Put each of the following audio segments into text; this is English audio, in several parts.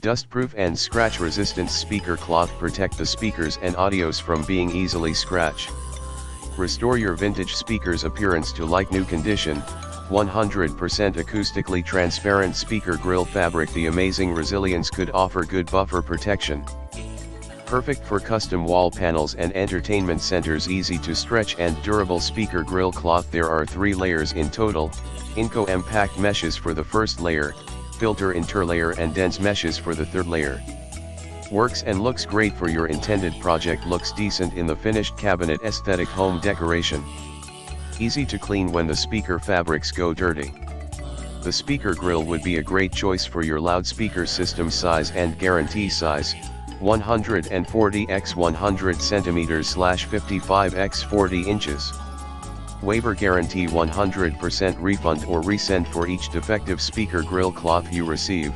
Dustproof and scratch-resistant speaker cloth protect the speakers and audios from being easily scratched. Restore your vintage speaker's appearance to like new condition. 100% acoustically transparent speaker grill fabric. The amazing resilience could offer good buffer protection. Perfect for custom wall panels and entertainment centers. Easy to stretch and durable speaker grill cloth. There are 3 layers in total: Inco Impact meshes for the first layer, filter interlayer and dense meshes for the third layer. Works and looks great for your intended project. Looks decent in the finished cabinet aesthetic home decoration. Easy to clean when the speaker fabrics go dirty. The speaker grill would be a great choice for your loudspeaker system size and guarantee size: 140 x 100 cm / 55 x 40 inches. Waiver guarantee: 100% refund or resend for each defective speaker grill cloth you receive.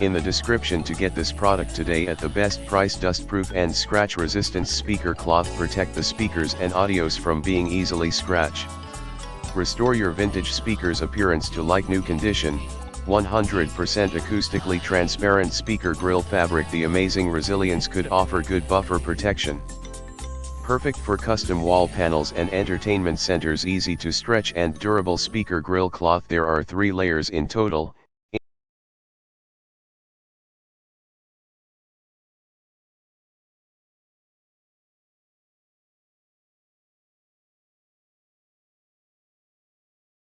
In the description to get this product today at the best price. Dustproof and scratch resistant speaker cloth protect the speakers and audios from being easily scratched. Restore your vintage speaker's appearance to like new condition. 100% acoustically transparent speaker grill fabric. The amazing resilience could offer good buffer protection. Perfect for custom wall panels and entertainment centers. Easy to stretch and durable speaker grill cloth. There are 3 layers in total: